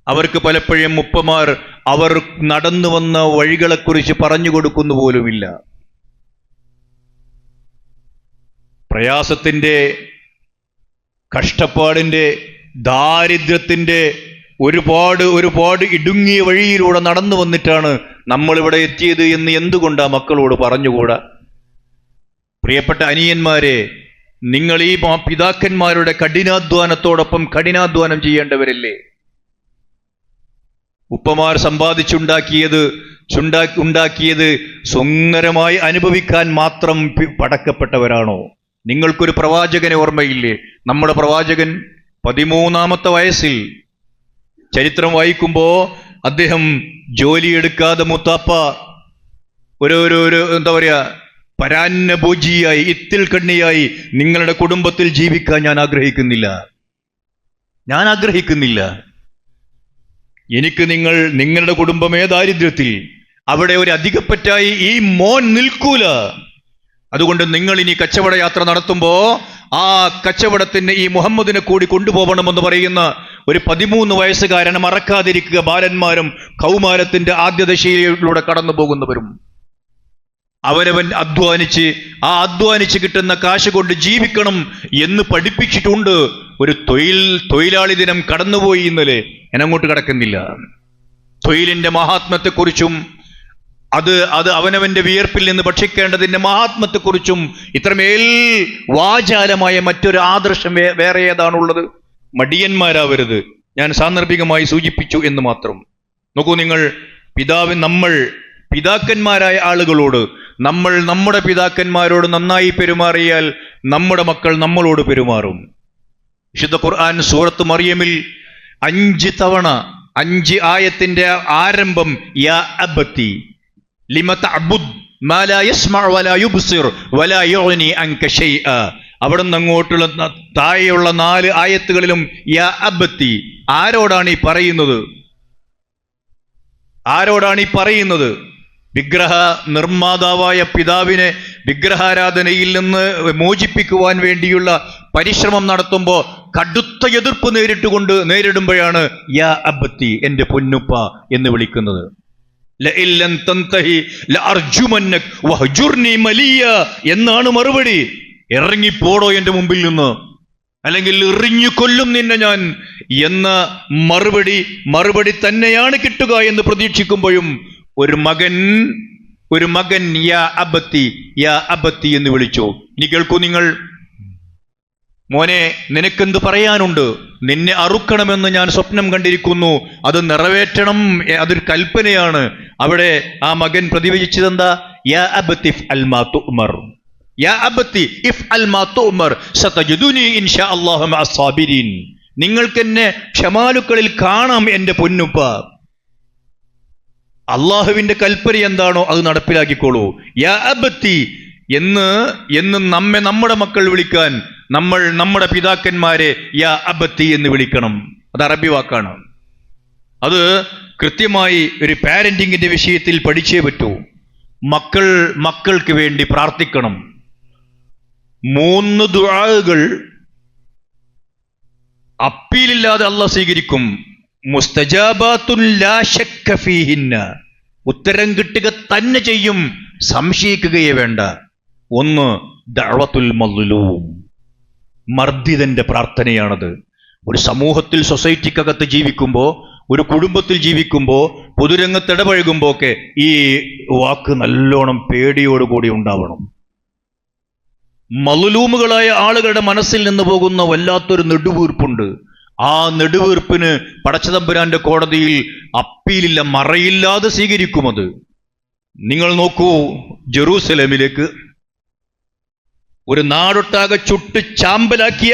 അവർക്ക് പലപ്പോഴും ഉപ്പമാർ അവർ നടന്നു വന്ന വഴികളെക്കുറിച്ച് പറഞ്ഞു കൊടുക്കുന്നു പോലുമില്ല. പ്രയാസത്തിന്റെ, കഷ്ടപ്പാടിന്റെ, ദാരിദ്ര്യത്തിന്റെ ഒരുപാട് ഇടുങ്ങിയ വഴിയിലൂടെ നടന്നു വന്നിട്ടാണ് നമ്മളിവിടെ എത്തിയത് എന്ന് എന്തുകൊണ്ടാ മക്കളോട് പറഞ്ഞുകൂടാ? പ്രിയപ്പെട്ട അനിയന്മാരെ, നിങ്ങൾ ഈ പിതാക്കന്മാരുടെ കഠിനാധ്വാനത്തോടൊപ്പം കഠിനാധ്വാനം ചെയ്യേണ്ടവരല്ലേ? ഉപ്പമാർ ഉണ്ടാക്കിയത് സുന്ദരമായി അനുഭവിക്കാൻ മാത്രം പടക്കപ്പെട്ടവരാണോ? നിങ്ങൾക്കൊരു പ്രവാചകനെ ഓർമ്മയില്ലേ? നമ്മുടെ പ്രവാചകൻ 13-ാമത്തെ വയസ്സിൽ ചരിത്രം വായിക്കുമ്പോ അദ്ദേഹം ജോലിയെടുക്കാതെ മുത്താപ്പ ഒരു എന്താ പറയാ പരാന്നഭോജിയായി, ഇത്തിൽ കണ്ണിയായി നിങ്ങളുടെ കുടുംബത്തിൽ ജീവിക്കാൻ ഞാൻ ആഗ്രഹിക്കുന്നില്ല. എനിക്ക് നിങ്ങളുടെ കുടുംബമേ ദാരിദ്ര്യത്തിൽ, അവിടെ ഒരു അധികപ്പറ്റായി ഈ മോൻ നിൽക്കൂല. അതുകൊണ്ട് നിങ്ങൾ ഇനി കച്ചവട യാത്ര നടത്തുമ്പോ ആ കച്ചവടത്തിന് ഈ മുഹമ്മദിനെ കൂടി കൊണ്ടുപോകണമെന്ന് പറയുന്ന ഒരു 13 വയസ്സുകാരനെ മറക്കാതിരിക്കുക. ബാലന്മാരും കൗമാരത്തിന്റെ ആദ്യദശയിലൂടെ കടന്നു പോകുന്നവരും അവരവൻ അധ്വാനിച്ച് കിട്ടുന്ന കാശ് കൊണ്ട് ജീവിക്കണം എന്ന് പഠിപ്പിച്ചിട്ടുണ്ട്. ഒരു തൊഴിലാളി ദിനം കടന്നുപോയി ഇന്നലെ, ഞാൻ അങ്ങോട്ട് കടക്കുന്നില്ല. തൊഴിലിന്റെ മഹാത്മ്യത്തെക്കുറിച്ചും അത് അവനവന്റെ വിയർപ്പിൽ നിന്ന് ഭക്ഷിക്കേണ്ടതിന്റെ മഹാത്മ്യത്തെക്കുറിച്ചും ഇത്രമേൽ വാചാലമായ മറ്റൊരു ആദർശം വേറെ ഏതാണുള്ളത്? മടിയന്മാരാവരുത്. ഞാൻ സാന്ദർഭികമായി സൂചിപ്പിച്ചു എന്ന് മാത്രം. നോക്കൂ നിങ്ങൾ, പിതാക്കന്മാരായ ആളുകളോട് നമ്മുടെ പിതാക്കന്മാരോട് നന്നായി പെരുമാറിയാൽ നമ്മുടെ മക്കൾ നമ്മളോട് പെരുമാറും. വിശുദ്ധ ഖുർആൻ സൂറത്ത് മറിയമിൽ 5 തവണ 5 ആയത്തിന്റെ ആരംഭം യാ അബത്തി ലിമ തഅബുദ് മാ ലാ യസ്മഉ വലാ യുബ്സിർ വലാ യുഗ്നി അൻക ശൈഅ. അവിടുന്ന് അങ്ങോട്ടുള്ള താഴെയുള്ള 4 ആയത്തുകളിലും യാ അബത്തി. ആരോടാണ് ഈ പറയുന്നത്? വിഗ്രഹ നിർമ്മാതാവായ പിതാവിനെ വിഗ്രഹാരാധനയിൽ നിന്ന് മോചിപ്പിക്കുവാൻ വേണ്ടിയുള്ള പരിശ്രമം നടത്തുമ്പോ കടുത്ത എതിർപ്പ് നേരിടുമ്പോഴാണ് യാ അബത്തി, എന്റെ പൊന്നുപ്പ എന്ന് വിളിക്കുന്നത്. ലഇല്ലൻ തൻതഹി ലഅർജുമന്നക വഹ്ജുർനി മലിയ എന്നാണ് മറുപടി. ഇറങ്ങിപ്പോടോ എന്റെ മുമ്പിൽ നിന്ന്, അല്ലെങ്കിൽ എറിഞ്ഞു കൊല്ലും നിന്നെ ഞാൻ എന്ന മറുപടി തന്നെയാണ് കിട്ടുക എന്ന് പ്രതീക്ഷിക്കുമ്പോഴും ഒരു മകൻ യാ അബത്തി എന്ന് വിളിച്ചു. ഇനി കേൾക്കൂ നിങ്ങൾ, മോനെ, നിനക്കെന്ത് പറയാനുണ്ട്? നിന്നെ അറുക്കണമെന്ന് ഞാൻ സ്വപ്നം കണ്ടിരിക്കുന്നു, അത് നിറവേറ്റണം, അതൊരു കൽപ്പനയാണ്. അവിടെ ആ മകൻ പ്രതിവചിച്ചതെന്താ? യാ അബത്തി ഇഫ്അൽ മാ തുഅ്മർ, യാ അബത്തി ഇഫ്അൽ മാ തുഅ്മർ സതജിദുനി ഇൻഷാ അല്ലാഹു മഅസ് സാബിരീൻ. നിങ്ങൾക്കെന്നെ ക്ഷമാലുക്കളിൽ കാണാം എന്റെ പൊന്നുപ്പ. അള്ളാഹുവിന്റെ കൽപ്പന എന്താണോ അത് നടപ്പിലാക്കിക്കോളൂ. യാ അബത്തി എന്ന് നമ്മുടെ മക്കൾ വിളിക്കാൻ നമ്മുടെ പിതാക്കന്മാരെ യാ അബത്തി എന്ന് വിളിക്കണം. അത് അറബി വാക്കാണ്. അത് കൃത്യമായി ഒരു പാരന്റിങ്ങിന്റെ വിഷയത്തിൽ പഠിച്ചേ പറ്റൂ. മക്കൾക്ക് വേണ്ടി പ്രാർത്ഥിക്കണം. 3 ദുആകൾ അപ്പീലില്ലാതെ അള്ളാഹ് സ്വീകരിക്കും. മുസ്തജാബാത്തുൻ ലാ ശക്ക ഫീഹിന്ന, ഉത്തരം കിട്ടുക തന്നെ ചെയ്യും, സംശയിക്കുകയേ വേണ്ട. ഒന്ന് ദഅവത്തുൽ മദ്ലൂം, മർദ്ദിതന്റെ പ്രാർത്ഥനയാണത്. ഒരു സമൂഹത്തിൽ, സൊസൈറ്റിക്കകത്ത് ജീവിക്കുമ്പോൾ, ഒരു കുടുംബത്തിൽ ജീവിക്കുമ്പോൾ, പൊതുരംഗത്ത് ഇടപഴകുമ്പോൾ ഒക്കെ ഈ വാക്ക് നല്ലോണം പേടിയോടുകൂടി ഉണ്ടാവണം. മദ്ലൂമുകളായ ആളുകളുടെ മനസ്സിൽ നിന്ന് പോകുന്ന വല്ലാത്തൊരു നെടുവീർപ്പുണ്ട്. ആ നെടുവീർപ്പിന് പടച്ചതമ്പുരാന്റെ കോടതിയിൽ അപ്പീലില്ല, മറയില്ലാതെ സ്വീകരിക്കുമത്. നിങ്ങൾ നോക്കൂ, ജെറൂസലേമിലേക്ക് ഒരു നാടൊട്ടാകെ ചുട്ട് ചാമ്പലാക്കിയ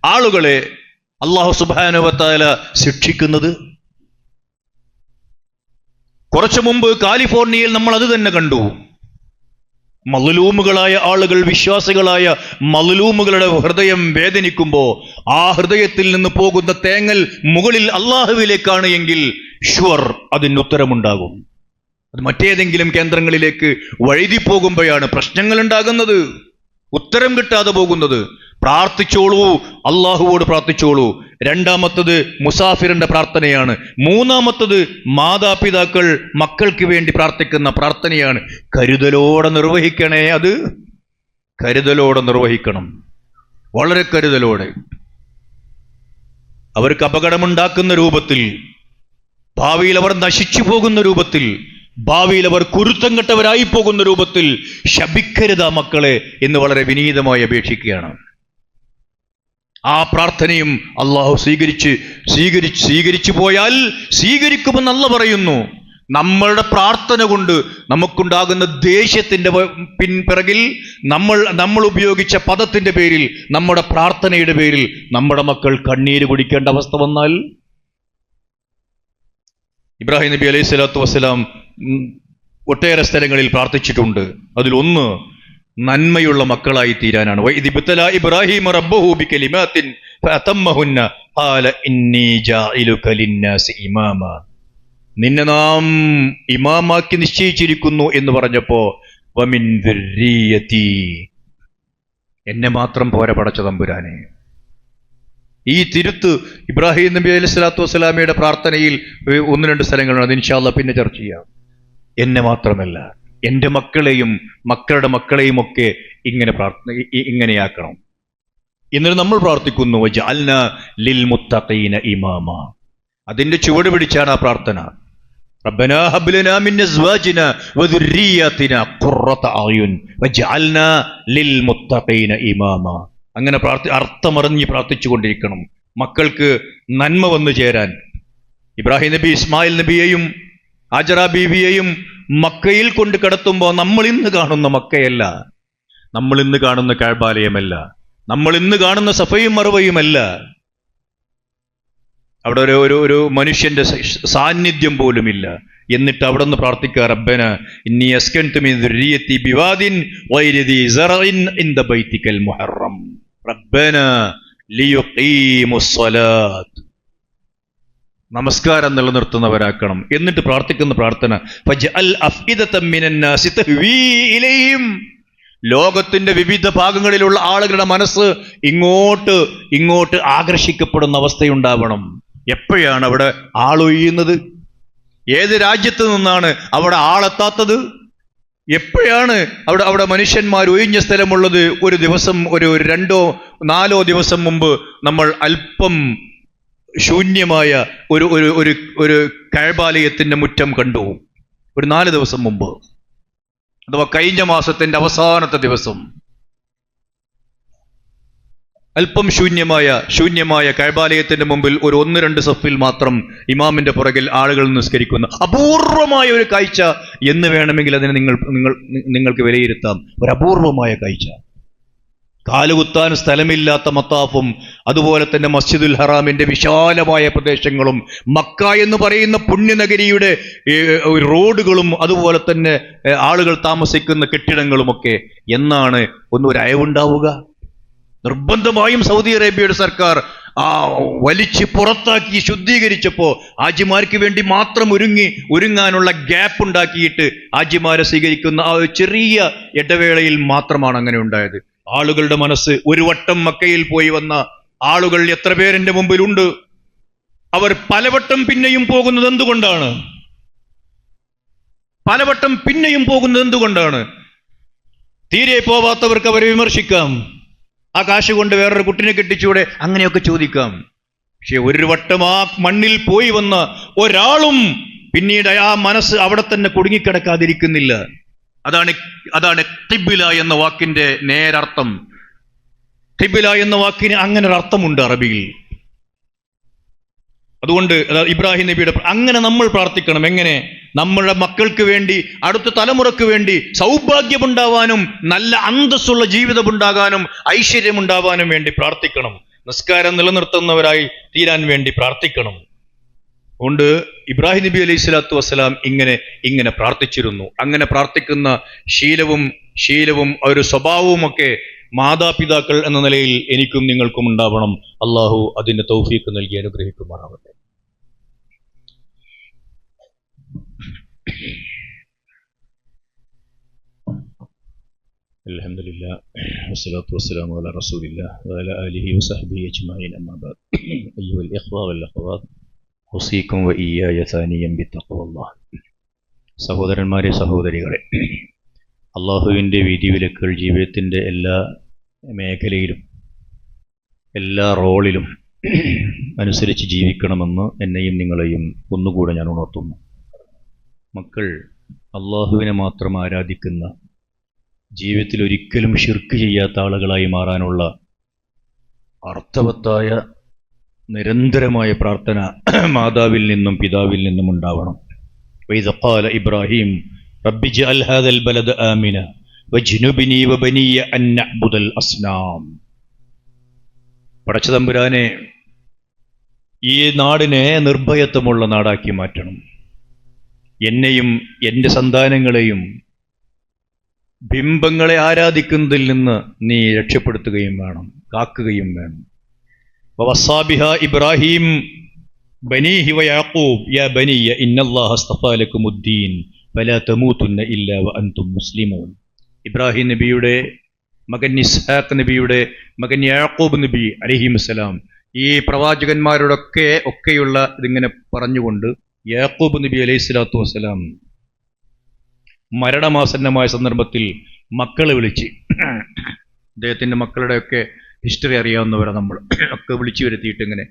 ആളുകളെ അല്ലാഹു സുബ്ഹാനഹു വ തആല ശിക്ഷിക്കുന്നത്. കുറച്ചു മുമ്പ് കാലിഫോർണിയയിൽ നമ്മൾ അത് തന്നെ കണ്ടു. മദ്ലൂമുകളായ ആളുകൾ, വിശ്വാസികളായ മദ്ലൂമുകളുടെ ഹൃദയം വേദനിക്കുമ്പോൾ ആ ഹൃദയത്തിൽ നിന്ന് പോകുന്ന തേങ്ങൽ മുകളിൽ അള്ളാഹുവിലേക്കാണ് എങ്കിൽ ഷുവർ അതിന് ഉത്തരമുണ്ടാകും. അത് മറ്റേതെങ്കിലും കേന്ദ്രങ്ങളിലേക്ക് വഴുതി പോകുമ്പോഴാണ് പ്രശ്നങ്ങൾ ഉണ്ടാകുന്നത്, ഉത്തരം കിട്ടാതെ പോകുന്നത്. പ്രാർത്ഥിച്ചോളൂ, അള്ളാഹുവോട് പ്രാർത്ഥിച്ചോളൂ. രണ്ടാമത്തത് മുസാഫിറിന്റെ പ്രാർത്ഥനയാണ്. മൂന്നാമത്തത് മാതാപിതാക്കൾ മക്കൾക്ക് വേണ്ടി പ്രാർത്ഥിക്കുന്ന പ്രാർത്ഥനയാണ്. കരുതലോടെ നിർവഹിക്കണേ, അത് കരുതലോടെ നിർവഹിക്കണം, വളരെ കരുതലോടെ. അവർക്ക് അപകടമുണ്ടാക്കുന്ന രൂപത്തിൽ, ഭാവിയിൽ അവർ നശിച്ചു പോകുന്ന രൂപത്തിൽ, ഭാവിയിൽ അവർ കുരുത്തം കെട്ടവരായി പോകുന്ന രൂപത്തിൽ ശപിക്കരുതാ മക്കളെ എന്ന് വളരെ വിനീതമായി അപേക്ഷിക്കുകയാണ്. ആ പ്രാർത്ഥനയും അള്ളാഹു സ്വീകരിച്ചു പോയാൽ സ്വീകരിക്കുമെന്ന് അല്ലാഹു പറയുന്നു. നമ്മളുടെ പ്രാർത്ഥന കൊണ്ട് നമുക്കുണ്ടാകുന്ന ദേഷ്യത്തിന്റെ പിറകിൽ, നമ്മൾ ഉപയോഗിച്ച പദത്തിന്റെ പേരിൽ, നമ്മുടെ പ്രാർത്ഥനയുടെ പേരിൽ നമ്മുടെ മക്കൾ കണ്ണീര് കുടിക്കേണ്ട അവസ്ഥ വന്നാൽ, ഇബ്രാഹിം നബി അലൈഹി സ്വലാത്തു വസ്സലാം ഒട്ടേറെ സ്ഥലങ്ങളിൽ പ്രാർത്ഥിച്ചിട്ടുണ്ട്. അതിലൊന്ന് നന്മയുള്ള മക്കളായി തീരാനാണ്. ഇബ്രാഹിം റബ്ബഹു ബികലിമാത്തിൻ ഫഅതമ്മഹുന്ന ഖാല ഇന്നി ജാഇലുക ലിന്നാസി ഇമാമ, നിന്നെ നാം ഇമാമാക്കി നിശ്ചയിച്ചിരിക്കുന്നു എന്ന് പറഞ്ഞപ്പോ വമിൻ ദുർരിയതി, എന്നെ മാത്രം പോരാ പടച്ച തമ്പുരാനെ. ഈ തിരുത്ത് ഇബ്രാഹിം നബി അലൈഹി സ്വലാത്തു വസ്സലാമയുടെ പ്രാർത്ഥനയിൽ ഒന്ന് രണ്ട് സ്ഥലങ്ങളാണ്. അത് ഇൻഷാ അല്ലാഹ് പിന്നെ ചർച്ച ചെയ്യാം. എന്നെ മാത്രമല്ല, എൻ്റെ മക്കളെയും മക്കളുടെ മക്കളെയും ഒക്കെ ഇങ്ങനെയാക്കണം. എന്നിട്ട് നമ്മൾ പ്രാർത്ഥിക്കുന്നു വജഅൽനാ ലിൽ മുത്തഖീന ഇമാമ. അതിന്റെ ചുവട് പിടിച്ചാണ് ആ പ്രാർത്ഥന. റബ്ബനാ ഹബ് ലനാ മിൻ അസ്വാജിനാ വദുർരിയതിനാ ഖുർറത അയുൻ വജഅൽനാ ലിൽ മുത്തഖീന ഇമാമ. അങ്ങനെ അർത്ഥമറിഞ്ഞ് പ്രാർത്ഥിച്ചു കൊണ്ടിരിക്കണം, മക്കൾക്ക് നന്മ വന്നു ചേരാൻ. ഇബ്രാഹിം നബി ഇസ്മായിൽ നബിയെയും ഹാജറ ബീവിയെയും മക്കയിൽ കൊണ്ട് കടത്തുമ്പോൾ നമ്മൾ ഇന്ന് കാണുന്ന മക്കയല്ല, നമ്മൾ ഇന്ന് കാണുന്ന കഅബാലയമല്ല, നമ്മൾ ഇന്ന് കാണുന്ന സഫയും മർവയുമല്ല. അവിടെ ഒരു മനുഷ്യന്റെ സാന്നിധ്യം പോലുമില്ല. എന്നിട്ട് അവിടെ നിന്ന് പ്രാർത്ഥിക്കുക, റബ്ബന ഇന്നി അസ്കൻതു മിൻ ദുർരിയതി ബിവാദിൻ ഗൈരി ദി സറഇൻ ഇൻദ ബൈതികൽ മുഹറം റബ്ബന ലിയുഖീമുസ് സ്വലാത്ത്. നമസ്കാരം നിലനിർത്തുന്നവരാക്കണം. എന്നിട്ട് പ്രാർത്ഥിക്കുന്ന പ്രാർത്ഥന ഫജ്അൽ അഫ്ഇദതം മിനന്നാസി തഹ്വീ ഇലൈഹിം. ലോകത്തിന്റെ വിവിധ ഭാഗങ്ങളിലുള്ള ആളുകളുടെ മനസ്സ് ഇങ്ങോട്ട് ആകർഷിക്കപ്പെടുന്ന അവസ്ഥയുണ്ടാവണം. എപ്പോഴാണ് അവിടെ ആളൊഴിയുന്നത്? ഏത് രാജ്യത്ത് നിന്നാണ് അവിടെ ആളെത്താത്തത്? എപ്പോഴാണ് അവിടെ മനുഷ്യന്മാർ ഒഴിഞ്ഞ സ്ഥലമുള്ളത്? ഒരു ദിവസം, ഒരു 2-4 ദിവസം മുമ്പ് നമ്മൾ അല്പം ശൂന്യമായ ഒരു കഅബാലയത്തിന്റെ മുറ്റം കണ്ടു. ഒരു 4 ദിവസം മുമ്പ്, അഥവാ കഴിഞ്ഞ മാസത്തിന്റെ അവസാനത്തെ ദിവസം, അല്പം ശൂന്യമായ കഅബാലയത്തിന്റെ മുമ്പിൽ ഒരു 1-2 സഫിൽ മാത്രം ഇമാമിന്റെ പുറകിൽ ആളുകൾ നിസ്കരിക്കുന്ന അപൂർവമായ ഒരു കാഴ്ച എന്ന് വേണമെങ്കിൽ അതിനെ നിങ്ങൾക്ക് വിലയിരുത്താം. ഒരു അപൂർവമായ കാഴ്ച. കാലുകുത്താൻ സ്ഥലമില്ലാത്ത മത്താഫും, അതുപോലെ തന്നെ മസ്ജിദുൽ ഹറാമിന്റെ വിശാലമായ പ്രദേശങ്ങളും, മക്ക എന്ന് പറയുന്ന പുണ്യനഗരിയുടെ റോഡുകളും, അതുപോലെ തന്നെ ആളുകൾ താമസിക്കുന്ന കെട്ടിടങ്ങളുമൊക്കെ. എന്നാണ് ഒരു അയവുണ്ടാവുക? നിർബന്ധമായും സൗദി അറേബ്യയുടെ സർക്കാർ വലിച്ച് പുറത്താക്കി ശുദ്ധീകരിച്ചപ്പോ ഹാജിമാർക്ക് വേണ്ടി മാത്രം ഒരുങ്ങാനുള്ള ഗ്യാപ്പ് ഉണ്ടാക്കിയിട്ട് ഹാജിമാരെ സ്വീകരിക്കുന്ന ആ ചെറിയ ഇടവേളയിൽ മാത്രമാണ് അങ്ങനെ ഉണ്ടായത്. ആളുകളുടെ മനസ്സ് ഒരു വട്ടം മക്കയിൽ പോയി വന്ന ആളുകൾ എത്ര പേരെന്റെ മുമ്പിലുണ്ട്. അവർ പലവട്ടം പിന്നെയും പോകുന്നത് എന്തുകൊണ്ടാണ്? പലവട്ടം പിന്നെയും പോകുന്നത് എന്തുകൊണ്ടാണ്? തീരെ പോവാത്തവർക്ക് അവരെ വിമർശിക്കാം. ആ കാശ് കൊണ്ട് വേറൊരു കുട്ടിനെ കെട്ടിച്ചൂടെ, അങ്ങനെയൊക്കെ ചോദിക്കാം. പക്ഷെ ഒരു വട്ടം ആ മണ്ണിൽ പോയി വന്ന ഒരാളും പിന്നീട് ആ മനസ്സ് അവിടെ തന്നെ കുടുങ്ങിക്കിടക്കാതിരിക്കുന്നില്ല. അതാണ് ഖിബ്ല എന്ന വാക്കിന്റെ നേരർത്ഥം. ഖിബ്ല എന്ന വാക്കിന് അങ്ങനെ ഒരു അർത്ഥമുണ്ട് അറബിയിൽ. അതുകൊണ്ട് ഇബ്രാഹിം നബിയുടെ അങ്ങനെ നമ്മൾ പ്രാർത്ഥിക്കണം. എങ്ങനെ? നമ്മുടെ മക്കൾക്ക് വേണ്ടി, അടുത്ത തലമുറക്ക് വേണ്ടി സൗഭാഗ്യമുണ്ടാവാനും നല്ല അന്തസ്സുള്ള ജീവിതമുണ്ടാകാനും ഐശ്വര്യമുണ്ടാവാനും വേണ്ടി പ്രാർത്ഥിക്കണം. നിസ്കാരം നിലനിർത്തുന്നവരായി തീരാൻ വേണ്ടി പ്രാർത്ഥിക്കണം. അതുകൊണ്ട് ഇബ്രാഹിം നബി അലൈഹി സ്വലാത്തു വസ്സലാം ഇങ്ങനെ പ്രാർത്ഥിച്ചിരുന്നു. അങ്ങനെ പ്രാർത്ഥിക്കുന്ന ശീലവും ഒരു സ്വഭാവവും ഒക്കെ മാതാപിതാക്കൾ എന്ന നിലയിൽ എനിക്കും നിങ്ങൾക്കും ഉണ്ടാവണം. അള്ളാഹു അതിന്റെ തൗഫീഖ് നൽകി അനുഗ്രഹിക്കുമാറാവട്ടെ. അൽഹംദുലില്ലാഹ് വസ്സലാത്തു വസ്സലാമു അലാ റസൂലില്ലാഹ് വഅലാ ആലിഹി വസഹ്ബിഹി അജ്മഈൻ. അമ്മാ ബഅദ്. അയ്യുഹൽ ഇഖ്വ വൽ അഖ്വാത്ത് ഉസീകും വഇയ്യായ സാനിയം ബിത്തഖ്വല്ലാഹ്. സഹോദരന്മാരെ, സഹോദരികളെ, അള്ളാഹുവിൻ്റെ വിധിവിലക്കുകൾ ജീവിതത്തിൻ്റെ എല്ലാ മേഖലയിലും എല്ലാ റോളിലും അനുസരിച്ച് ജീവിക്കണമെന്ന് എന്നെയും നിങ്ങളെയും ഒന്നുകൂടെ ഞാൻ ഉണർത്തുന്നു. മക്കൾ അള്ളാഹുവിനെ മാത്രം ആരാധിക്കുന്ന, ജീവിതത്തിൽ ഒരിക്കലും ശിർക്ക് ചെയ്യാത്ത ആളുകളായി മാറാനുള്ള അർത്ഥവത്തായ നിരന്തരമായ പ്രാർത്ഥന മാതാവിൽ നിന്നും പിതാവിൽ നിന്നും ഉണ്ടാവണം. വഇദ ഖാല ഇബ്രാഹിം റബ്ബി ജഅൽ ഹാദൽ ബലദ ആമിന വജ്നുബ്നി വബനിയ അൻ നഅ്ബുദൽ അസ്നാം. പടച്ചതമ്പുരാനെ, ഈ നാടിനെ നിർഭയത്വമുള്ള നാടാക്കി മാറ്റണം. എന്നെയും എൻ്റെ സന്താനങ്ങളെയും ബിംബങ്ങളെ ആരാധിക്കുന്നതിൽ നിന്ന് നീ രക്ഷപ്പെടുത്തുകയും വേണം, കാക്കുകയും വേണം. വവസ്സാ ബിഹാ ഇബ്രാഹിം ബനീഹി വയാഖൂബ് യാ ബനിയ ഇന്നല്ലാഹ അസ്തഫാ ലക്കുമുദ്ദീൻ ഫലാ തമൂതുന്ന ഇല്ലാ വഅൻതും മുസ്ലിമൂൻ. ഇബ്രാഹിം നബിയുടെ മകൻ ഇസ്ഹാഖ് നബിയുടെ മകൻ യാഖൂബ് നബി അലൈഹിസ്സലാം, ഈ പ്രവാചകന്മാരോടൊക്കെയുള്ള ഇതിങ്ങനെ പറഞ്ഞുകൊണ്ട് യാഖൂബ് നബി അലൈഹി സ്വലാത്തു വസ്സലാം മരണമാസന്നമായ സന്ദർഭത്തിൽ മക്കളെ വിളിച്ച്, അദ്ദേഹത്തിൻ്റെ മക്കളുടെയൊക്കെ ഹിസ്റ്ററി അറിയാവുന്നവരെ നമ്മൾ ഒക്കെ വിളിച്ചു വരുത്തിയിട്ട് ഇങ്ങനെ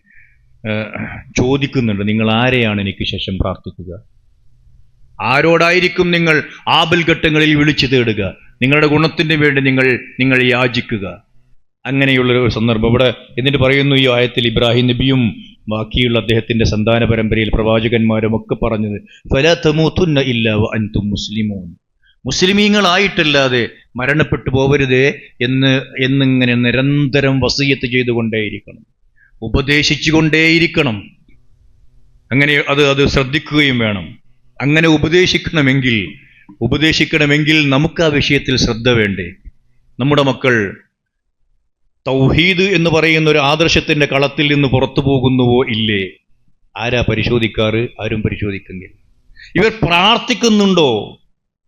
ചോദിക്കുന്നുണ്ട്, നിങ്ങൾ ആരെയാണ് എനിക്ക് ശേഷം പ്രാർത്ഥിക്കുക? ആരോടായിരിക്കും നിങ്ങൾ ആപൽഘട്ടങ്ങളിൽ വിളിച്ചു തേടുക? നിങ്ങളുടെ ഗുണത്തിന് വേണ്ടി നിങ്ങൾ യാചിക്കുക. അങ്ങനെയുള്ളൊരു സന്ദർഭം ഇവിടെ എന്നിട്ട് പറയുന്നു ഈ ആയത്തിൽ. ഇബ്രാഹിം നബിയും ബാക്കിയുള്ള അദ്ദേഹത്തിന്റെ സന്താന പരമ്പരയിൽ പ്രവാചകന്മാരും ഒക്കെ പറഞ്ഞത് ഫലാ തമൂതുന്ന ഇല്ലാ വഅൻതും മുസ്ലിമൂൻ, മുസ്ലിമീങ്ങളായിട്ടല്ലാതെ മരണപ്പെട്ടു പോവരുതേ എന്നിങ്ങനെ നിരന്തരം വസിയത്ത് ചെയ്തുകൊണ്ടേയിരിക്കണം, ഉപദേശിച്ചുകൊണ്ടേയിരിക്കണം. അങ്ങനെ അത് ശ്രദ്ധിക്കുകയും വേണം. അങ്ങനെ ഉപദേശിക്കണമെങ്കിൽ നമുക്ക് ആ വിഷയത്തിൽ ശ്രദ്ധ വേണ്ടേ? നമ്മുടെ മക്കൾ തൗഹീദ് എന്ന് പറയുന്ന ഒരു ആദർശത്തിന്റെ കളത്തിൽ നിന്ന് പുറത്തു പോകുന്നുവോ ഇല്ലേ? ആരാ പരിശോധിക്കാറ്? ആരും പരിശോധിക്കുന്നില്ല. ഇവർ പ്രാർത്ഥിക്കുന്നുണ്ടോ?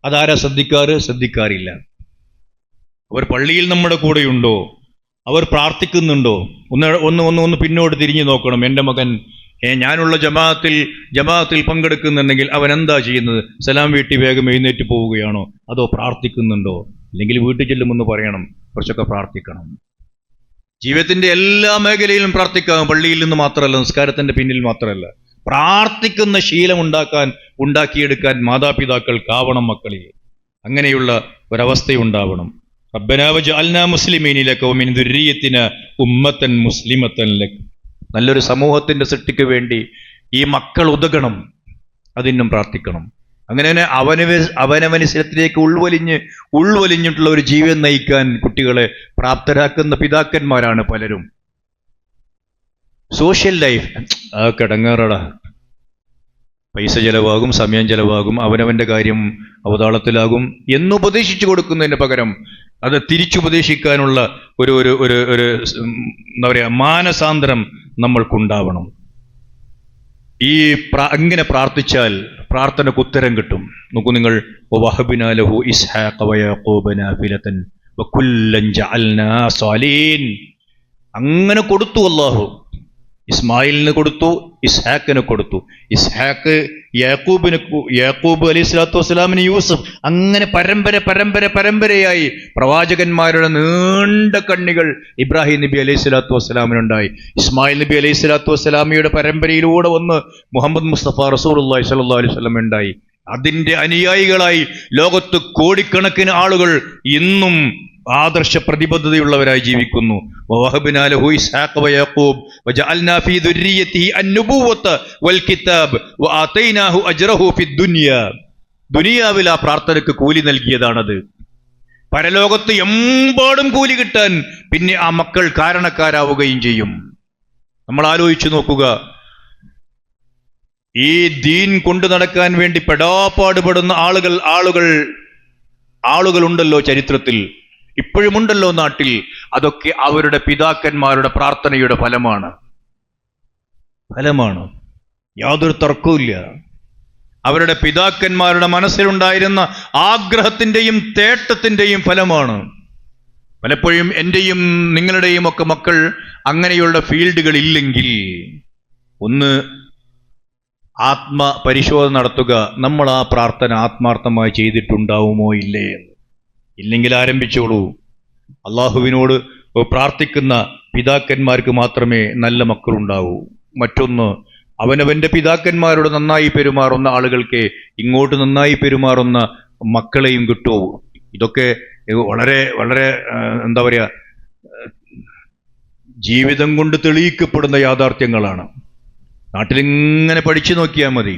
അതാരാ ശ്രദ്ധിക്കാറില്ല. അവർ പള്ളിയിൽ നമ്മുടെ കൂടെയുണ്ടോ? അവർ പ്രാർത്ഥിക്കുന്നുണ്ടോ? ഒന്ന് പിന്നോട്ട് തിരിഞ്ഞു നോക്കണം. എൻ്റെ മകൻ ഞാനുള്ള ജമാഅത്തിൽ പങ്കെടുക്കുന്നുണ്ടെങ്കിൽ അവൻ എന്താ ചെയ്യുന്നത്? സലാം വീട്ടി വേഗം എഴുന്നേറ്റ് പോവുകയാണോ? അതോ പ്രാർത്ഥിക്കുന്നുണ്ടോ? അല്ലെങ്കിൽ വീട്ടിൽ ചെല്ലുമെന്ന് പറയണം, കുറച്ചൊക്കെ പ്രാർത്ഥിക്കണം. ജീവിതത്തിന്റെ എല്ലാ മേഖലയിലും പ്രാർത്ഥിക്കാം. പള്ളിയിൽ നിന്ന് മാത്രമല്ല, നിസ്കാരത്തിന്റെ പിന്നിൽ മാത്രമല്ല, പ്രാർത്ഥിക്കുന്ന ശീലം ഉണ്ടാക്കിയെടുക്കാൻ മാതാപിതാക്കൾക്കാവണം മക്കളിൽ. അങ്ങനെയുള്ള ഒരവസ്ഥയുണ്ടാവണം. റബ്ബനാ വജഅൽനാ മുസ്ലിമീന ലക വമിൻ ദുർരിയ്യതിനാ ഉമ്മത്തൻ മുസ്ലിമത്തൻ ലക. നല്ലൊരു സമൂഹത്തിന്റെ സൃഷ്ടിക്ക് വേണ്ടി ഈ മക്കൾ ഉതകണം, അതിനും പ്രാർത്ഥിക്കണം. അങ്ങനെ അവനവനുസരത്തിലേക്ക് ഉൾവലിഞ്ഞിട്ടുള്ള ഒരു ജീവിതം നയിക്കാൻ കുട്ടികളെ പ്രാപ്തരാക്കുന്ന പിതാക്കന്മാരാണ് പലരും. സോഷ്യൽ ലൈഫ് കിടങ്ങാറടാ, പൈസ ചെലവാകും, സമയം ചെലവാകും, അവനവന്റെ കാര്യം അവതാളത്തിലാകും എന്നുപദേശിച്ചു കൊടുക്കുന്നതിന് പകരം അത് തിരിച്ചുപദേശിക്കാനുള്ള ഒരു എന്താ പറയാ മാനസാന്തരം നമ്മൾക്കുണ്ടാവണം. അങ്ങനെ പ്രാർത്ഥിച്ചാൽ പ്രാർത്ഥനയ്ക്ക് ഉത്തരം കിട്ടും. നോക്കൂ നിങ്ങൾ, വവഹബ്നാ ലഹു ഇസ്ഹാഖ വയാഖൂബ നാഫിലതൻ വകുല്ലൻ ജഅൽനാ സാലിഹീൻ. അങ്ങനെ കൊടുത്തു അള്ളാഹു. ഇസ്മായിലിന് കൊടുത്തു, ഇസ്ഹാക്കിന് കൊടുത്തു. ഇസ്ഹാക്ക് യാക്കൂബ് അലൈഹി സ്വലാത്തു വസ്സലാമിന് യൂസഫ്, അങ്ങനെ പരമ്പരയായി പ്രവാചകന്മാരുടെ നീണ്ട കണ്ണികൾ ഇബ്രാഹിം നബി അലൈഹി സ്വലാത്തു വസ്സലാമിനുണ്ടായി. ഇസ്മായിൽ നബി അലൈഹി സ്വലാത്തു വസ്സലാമിയുടെ പരമ്പരയിലൂടെ വന്ന് മുഹമ്മദ് മുസ്തഫ റസൂലുള്ളാഹി സ്വല്ലല്ലാഹു അലൈഹി വസല്ലം ഉണ്ടായി. അതിന്റെ അനുയായികളായി ലോകത്ത് കോടിക്കണക്കിന് ആളുകൾ ഇന്നും ആദർശ പ്രതിബദ്ധതയുള്ളവരായി ജീവിക്കുന്നു. ദുനിയാവിൽ ആ പ്രാർത്ഥനയ്ക്ക് കൂലി നൽകിയതാണത്. പരലോകത്ത് എമ്പാടും കൂലി കിട്ടാൻ പിന്നെ ആ മക്കൾ കാരണക്കാരാവുകയും ചെയ്യും. നമ്മൾ ആലോചിച്ചു നോക്കുക, ഈ ദീൻ കൊണ്ടു നടക്കാൻ വേണ്ടി പെടാപ്പാടുപെടുന്ന ആളുകളുണ്ടല്ലോ ചരിത്രത്തിൽ, ഇപ്പോഴുമുണ്ടല്ലോ നാട്ടിൽ. അതൊക്കെ അവരുടെ പിതാക്കന്മാരുടെ പ്രാർത്ഥനയുടെ ഫലമാണ്. യാതൊരു തർക്കവുമില്ല. അവരുടെ പിതാക്കന്മാരുടെ മനസ്സിലുണ്ടായിരുന്ന ആഗ്രഹത്തിന്റെയും തേട്ടത്തിന്റെയും ഫലമാണ്. പലപ്പോഴും എന്റെയും നിങ്ങളുടെയും ഒക്കെ മക്കൾ അങ്ങനെയുള്ള ഫീൽഡുകൾ ഇല്ലെങ്കിൽ ഒന്ന് ആത്മപരിശോധന നടത്തുക. നമ്മൾ ആ പ്രാർത്ഥന ആത്മാർത്ഥമായി ചെയ്തിട്ടുണ്ടാവുമോ ഇല്ലേ എന്ന്. ഇല്ലെങ്കിൽ ആരംഭിച്ചോളൂ. അള്ളാഹുവിനോട് പ്രാർത്ഥിക്കുന്ന പിതാക്കന്മാർക്ക് മാത്രമേ നല്ല മക്കളുണ്ടാവൂ. മറ്റൊന്ന്, അവനവന്റെ പിതാക്കന്മാരോട് നന്നായി പെരുമാറുന്ന ആളുകൾക്ക് ഇങ്ങോട്ട് നന്നായി പെരുമാറുന്ന മക്കളെയും കിട്ടൂ. ഇതൊക്കെ വളരെ വളരെ എന്താ പറയാ, ജീവിതം കൊണ്ട് തെളിയിക്കപ്പെടുന്ന യാഥാർത്ഥ്യങ്ങളാണ്. നാട്ടിലിങ്ങനെ പഠിച്ചു നോക്കിയാൽ മതി,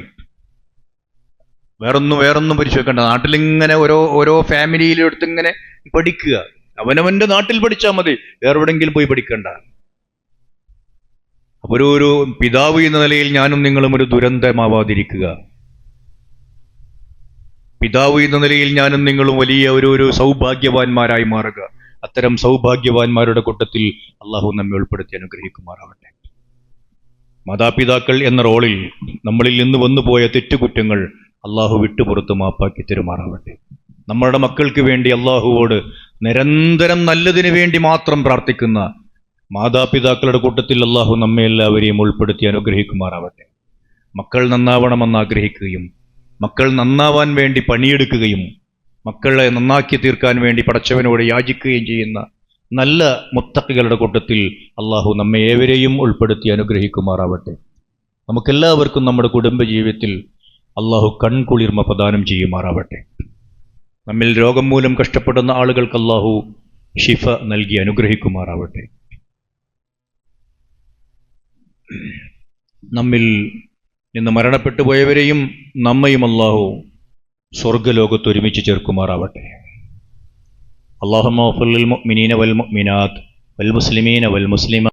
വേറൊന്നും പരിശോധിക്കണ്ട. നാട്ടിലിങ്ങനെ ഓരോ ഫാമിലിയിലെടുത്ത് ഇങ്ങനെ പഠിക്കുക. അവനവന്റെ നാട്ടിൽ പഠിച്ചാൽ മതി, വേറെവിടെങ്കിലും പോയി പഠിക്കണ്ട. അപ്പൊ ഒരു പിതാവ് എന്ന നിലയിൽ ഞാനും നിങ്ങളും ഒരു ദുരന്തമാവാതിരിക്കുക. പിതാവ് എന്ന നിലയിൽ ഞാനും നിങ്ങളും വലിയ ഒരു സൗഭാഗ്യവാന്മാരായി മാറുക. അത്തരം സൗഭാഗ്യവാന്മാരുടെ കൂട്ടത്തിൽ അള്ളാഹു നമ്മെ ഉൾപ്പെടുത്തി അനുഗ്രഹിക്കുമാറാവട്ടെ. മാതാപിതാക്കൾ എന്ന റോളിൽ നമ്മളിൽ നിന്ന് വന്നുപോയ തെറ്റുകുറ്റങ്ങൾ അള്ളാഹു വിട്ടുപുറത്ത് മാപ്പാക്കി തരുമാറാവട്ടെ. നമ്മളുടെ മക്കൾക്ക് വേണ്ടി അള്ളാഹുവോട് നിരന്തരം നല്ലതിന് വേണ്ടി മാത്രം പ്രാർത്ഥിക്കുന്ന മാതാപിതാക്കളുടെ കൂട്ടത്തിൽ അള്ളാഹു നമ്മെ എല്ലാവരെയും ഉൾപ്പെടുത്തി അനുഗ്രഹിക്കുമാറാവട്ടെ. മക്കൾ നന്നാവണമെന്ന് ആഗ്രഹിക്കുകയും മക്കൾ നന്നാവാൻ വേണ്ടി പണിയെടുക്കുകയും മക്കളെ നന്നാക്കി തീർക്കാൻ വേണ്ടി പടച്ചവനോട് യാചിക്കുകയും ചെയ്യുന്ന നല്ല മുത്തഖികളുടെ കൂട്ടത്തിൽ അള്ളാഹു നമ്മെ ഏവരെയും ഉൾപ്പെടുത്തി അനുഗ്രഹിക്കുമാറാവട്ടെ. നമുക്കെല്ലാവർക്കും നമ്മുടെ കുടുംബജീവിതത്തിൽ അള്ളാഹു കൺകുളിർമ പ്രദാനം ചെയ്യുമാറാവട്ടെ. നമ്മിൽ രോഗം മൂലം കഷ്ടപ്പെടുന്ന ആളുകൾക്ക് അള്ളാഹു ഷിഫ നൽകി അനുഗ്രഹിക്കുമാറാവട്ടെ. നമ്മിൽ നിന്ന് മരണപ്പെട്ടു പോയവരെയും നമ്മയും അള്ളാഹു സ്വർഗലോകത്ത് ഒരുമിച്ച് ചേർക്കുമാറാവട്ടെ. അല്ലാഹുമ്മ ഗ്ഫിർ ലിൽ മുഅ്മിനീന വൽ മുഅ്മിനാത്ത് വൽ മുസ്ലിമീന വൽ മുസ്ലിമാത്ത്